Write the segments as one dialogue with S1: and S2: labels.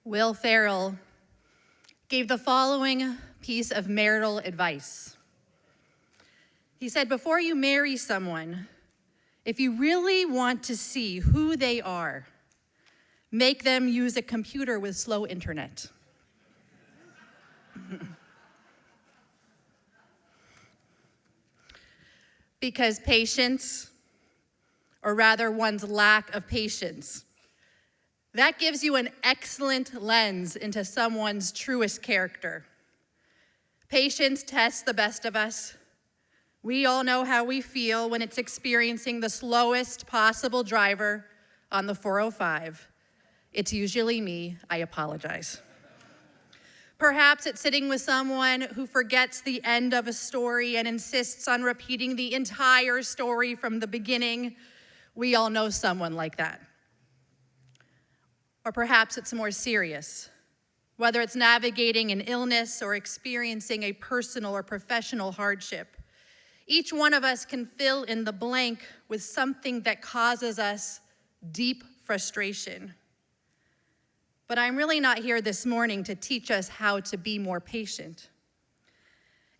S1: Will Ferrell gave the following piece of marital advice. He said, before you marry someone, if you really want to see who they are, make them use a computer with slow internet. Because patience, or rather one's lack of patience, that gives you an excellent lens into someone's truest character. Patience tests the best of us. We all know how we feel when it's experiencing the slowest possible driver on the 405. It's usually me. I apologize. Perhaps it's sitting with someone who forgets the end of a story and insists on repeating the entire story from the beginning. We all know someone like that. Or perhaps it's more serious, whether it's navigating an illness or experiencing a personal or professional hardship. Each one of us can fill in the blank with something that causes us deep frustration. But I'm really not here this morning to teach us how to be more patient.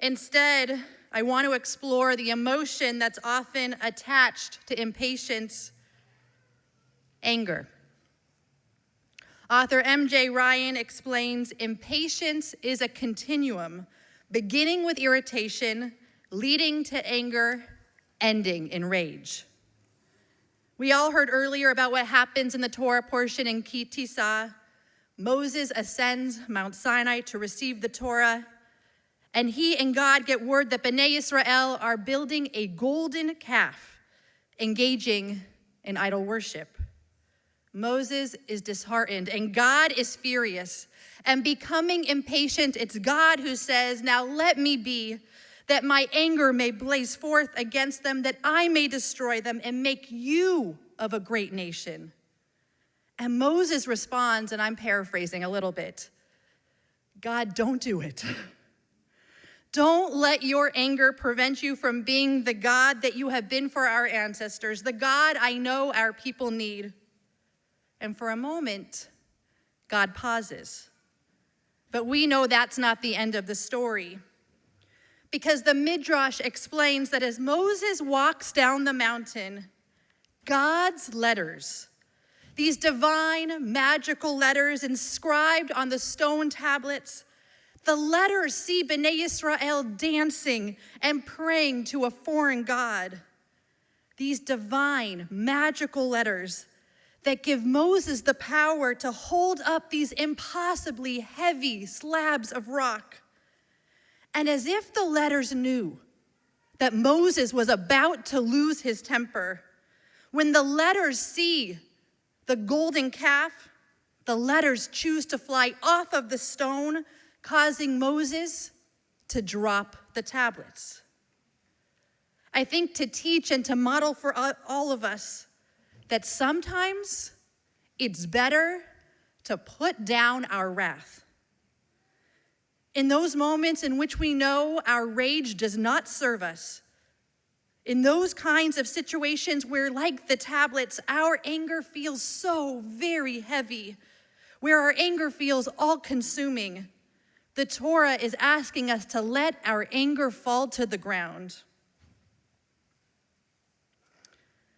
S1: Instead, I want to explore the emotion that's often attached to impatience: anger. Author M.J. Ryan explains, impatience is a continuum, beginning with irritation, leading to anger, ending in rage. We all heard earlier about what happens in the Torah portion in Ki Tisa. Moses ascends Mount Sinai to receive the Torah, and he and God get word that Bnei Israel are building a golden calf, engaging in idol worship. Moses is disheartened, and God is furious. And becoming impatient, it's God who says, now let me be, that my anger may blaze forth against them, that I may destroy them and make you of a great nation. And Moses responds, and I'm paraphrasing a little bit, God, don't do it. Don't let your anger prevent you from being the God that you have been for our ancestors, the God I know our people need. And for a moment, God pauses. But we know that's not the end of the story, because the Midrash explains that as Moses walks down the mountain, God's letters, these divine, magical letters inscribed on the stone tablets, the letters see Bnei Israel dancing and praying to a foreign god. These divine, magical letters that give Moses the power to hold up these impossibly heavy slabs of rock. And as if the letters knew that Moses was about to lose his temper, when the letters see the golden calf, the letters choose to fly off of the stone, causing Moses to drop the tablets. I think to teach and to model for all of us that sometimes it's better to put down our wrath. In those moments in which we know our rage does not serve us, in those kinds of situations where, like the tablets, our anger feels so very heavy, where our anger feels all-consuming, the Torah is asking us to let our anger fall to the ground.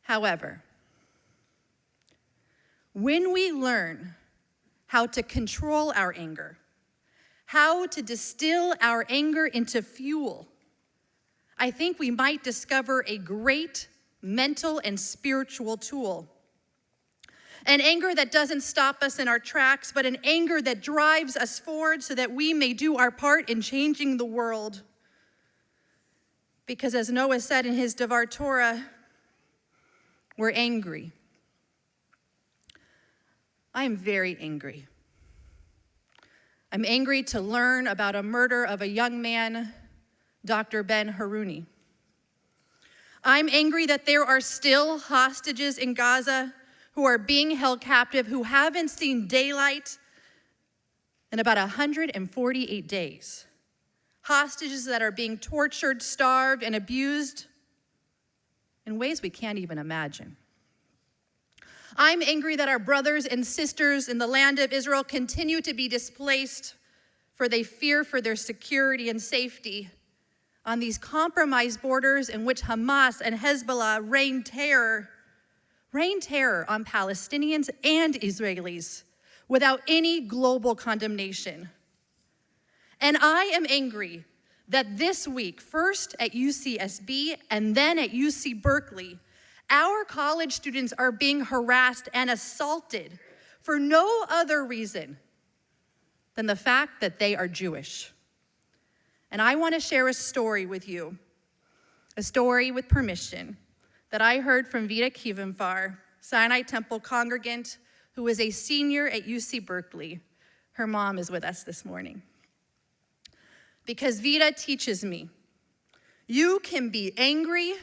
S1: However, when we learn how to control our anger, how to distill our anger into fuel, I think we might discover a great mental and spiritual tool. An anger that doesn't stop us in our tracks, but an anger that drives us forward so that we may do our part in changing the world. Because as Noah said in his Devar Torah, we're angry. I am very angry. I'm angry to learn about a murder of a young man, Dr. Ben Haruni. I'm angry that there are still hostages in Gaza who are being held captive, who haven't seen daylight in about 148 days. Hostages that are being tortured, starved, and abused in ways we can't even imagine. I'm angry that our brothers and sisters in the land of Israel continue to be displaced, for they fear for their security and safety on these compromised borders in which Hamas and Hezbollah rain terror on Palestinians and Israelis without any global condemnation. And I am angry that this week, first at UCSB and then at UC Berkeley, our college students are being harassed and assaulted for no other reason than the fact that they are Jewish. And I want to share a story with you, a story with permission, that I heard from Vita Kivenfar, Sinai Temple congregant who is a senior at UC Berkeley. Her mom is with us this morning. Because Vita teaches me, you can be angry,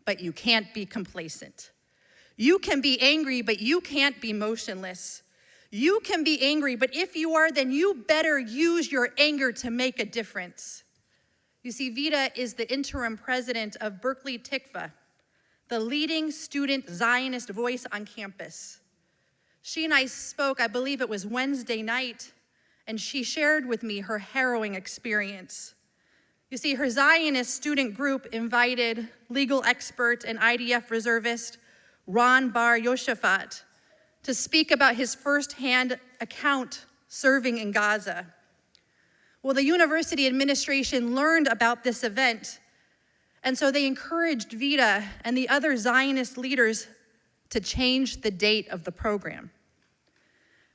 S1: but you can't be complacent. You can be angry, but you can't be motionless. You can be angry, but if you are, then you better use your anger to make a difference. You see, Vita is the interim president of Berkeley Tikva, the leading student Zionist voice on campus. She and I spoke, I believe it was Wednesday night, and she shared with me her harrowing experience. You see, her Zionist student group invited legal expert and IDF reservist Ron Bar Yoshafat to speak about his firsthand account serving in Gaza. Well, the university administration learned about this event, and so they encouraged Vita and the other Zionist leaders to change the date of the program,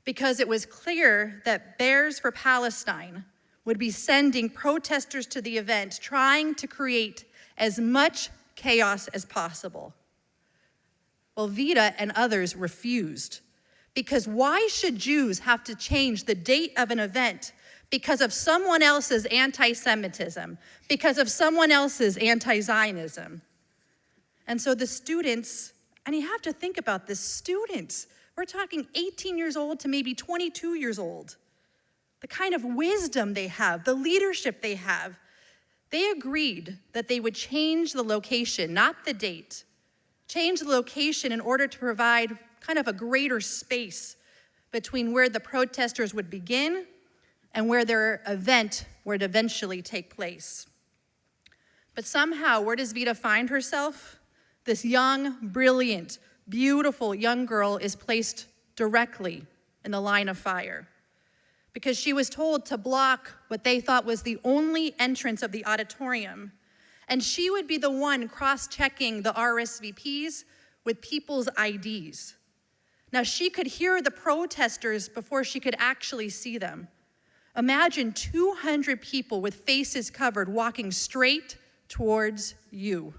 S1: because it was clear that Bears for Palestine would be sending protesters to the event, trying to create as much chaos as possible. Well, Vita and others refused, because why should Jews have to change the date of an event because of someone else's anti-Semitism, because of someone else's anti-Zionism? And so the students, and you have to think about this, students, we're talking 18 years old to maybe 22 years old, the kind of wisdom they have, the leadership they have, they agreed that they would change the location, not the date, change the location in order to provide kind of a greater space between where the protesters would begin and where their event would eventually take place. But somehow, where does Vita find herself? This young, brilliant, beautiful young girl is placed directly in the line of fire because she was told to block what they thought was the only entrance of the auditorium, and she would be the one cross-checking the RSVPs with people's IDs. Now, she could hear the protesters before she could actually see them. Imagine 200 people with faces covered walking straight towards you.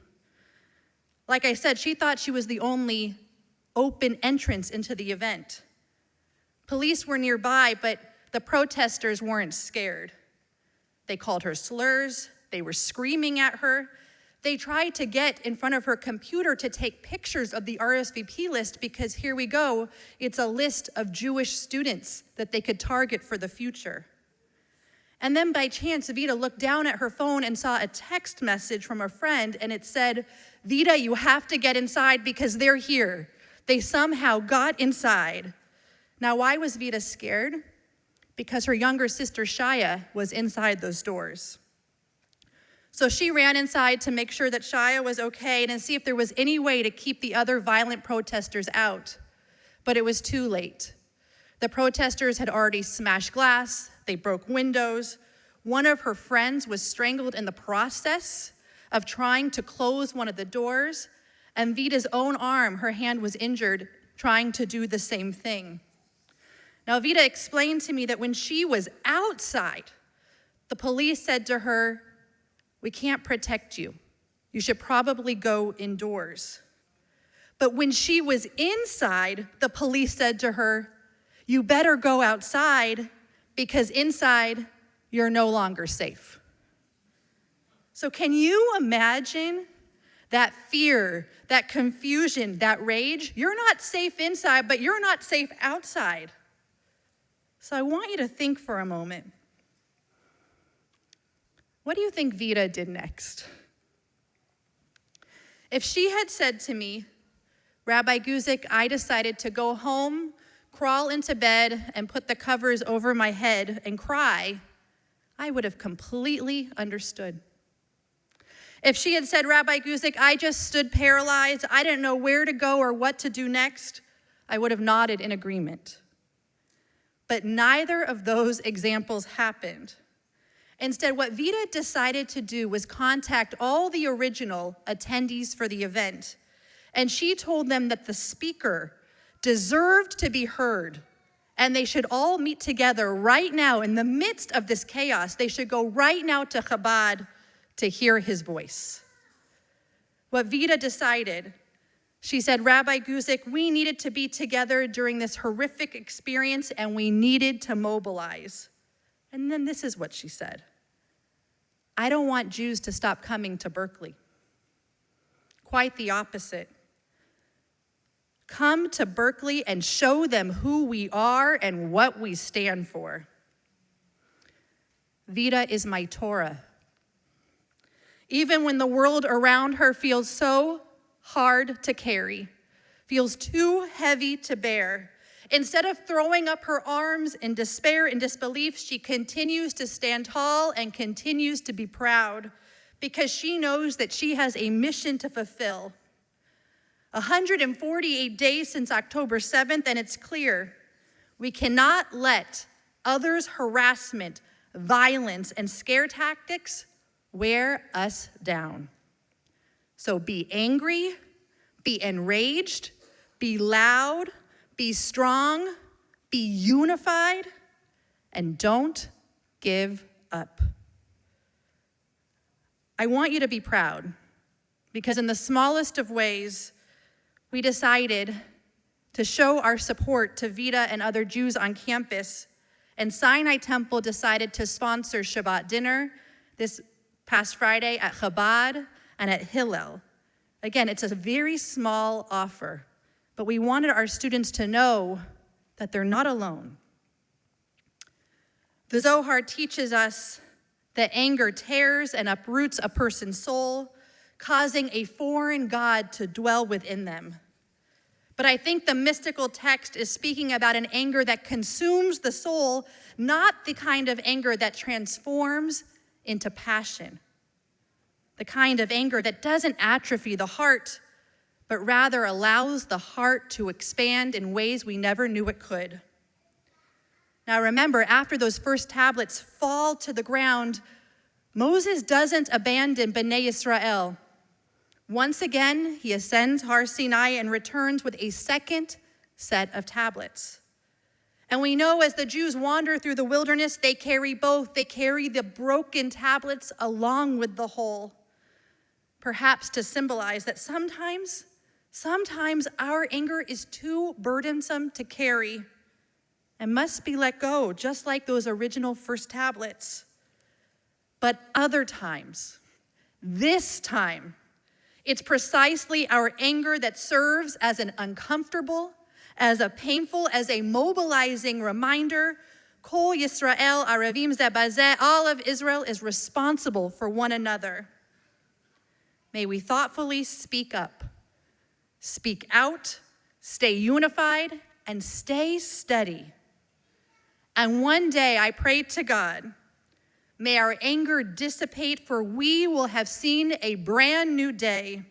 S1: Like I said, she thought she was the only open entrance into the event. Police were nearby, but the protesters weren't scared. They called her slurs. They were screaming at her. They tried to get in front of her computer to take pictures of the RSVP list because here we go, it's a list of Jewish students that they could target for the future. And then by chance, Vita looked down at her phone and saw a text message from a friend, and it said, "Vita, you have to get inside because they're here." They somehow got inside. Now, why was Vita scared? Because her younger sister, Shaya, was inside those doors. So she ran inside to make sure that Shaya was okay and see if there was any way to keep the other violent protesters out. But it was too late. The protesters had already smashed glass. They broke windows. One of her friends was strangled in the process of trying to close one of the doors. And Vita's own arm, her hand was injured, trying to do the same thing. Now, Vita explained to me that when she was outside, the police said to her, "We can't protect you. You should probably go indoors." But when she was inside, the police said to her, "You better go outside because inside you're no longer safe." So can you imagine that fear, that confusion, that rage? You're not safe inside, but you're not safe outside. So I want you to think for a moment. What do you think Vita did next? If she had said to me, Rabbi Guzik, I decided to go home, crawl into bed, and put the covers over my head and cry, I would have completely understood. If she had said, Rabbi Guzik, I just stood paralyzed, I didn't know where to go or what to do next, I would have nodded in agreement. But neither of those examples happened. Instead, what Vida decided to do was contact all the original attendees for the event, and she told them that the speaker deserved to be heard, and they should all meet together right now in the midst of this chaos. They should go right now to Chabad to hear his voice. What Vida decided, she said, Rabbi Guzik, we needed to be together during this horrific experience, and we needed to mobilize. And then this is what she said. I don't want Jews to stop coming to Berkeley. Quite the opposite. Come to Berkeley and show them who we are and what we stand for. Vida is my Torah. Even when the world around her feels so hard to carry, feels too heavy to bear, instead of throwing up her arms in despair and disbelief, she continues to stand tall and continues to be proud because she knows that she has a mission to fulfill. 148 days since October 7th, and it's clear we cannot let others' harassment, violence, and scare tactics wear us down. So be angry, be enraged, be loud, be strong, be unified, and don't give up. I want you to be proud because in the smallest of ways, we decided to show our support to Vida and other Jews on campus, and Sinai Temple decided to sponsor Shabbat dinner this past Friday at Chabad and at Hillel. Again, it's a very small offer, but we wanted our students to know that they're not alone. The Zohar teaches us that anger tears and uproots a person's soul, causing a foreign God to dwell within them. But I think the mystical text is speaking about an anger that consumes the soul, not the kind of anger that transforms into passion. The kind of anger that doesn't atrophy the heart, but rather allows the heart to expand in ways we never knew it could. Now remember, after those first tablets fall to the ground, Moses doesn't abandon Bnei Israel. Once again, he ascends Har Sinai and returns with a second set of tablets. And we know as the Jews wander through the wilderness, they carry both. They carry the broken tablets along with the whole, perhaps to symbolize that sometimes our anger is too burdensome to carry and must be let go, just like those original first tablets. But other times, this time, it's precisely our anger that serves as an uncomfortable, as a painful, as a mobilizing reminder. Kol Yisrael Aravim Ze Bazeh, all of Israel is responsible for one another. May we thoughtfully speak up, speak out, stay unified, and stay steady. And one day I prayed to God, may our anger dissipate, for we will have seen a brand new day,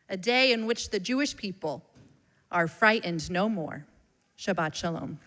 S1: a day in which the Jewish people are frightened no more. Shabbat Shalom.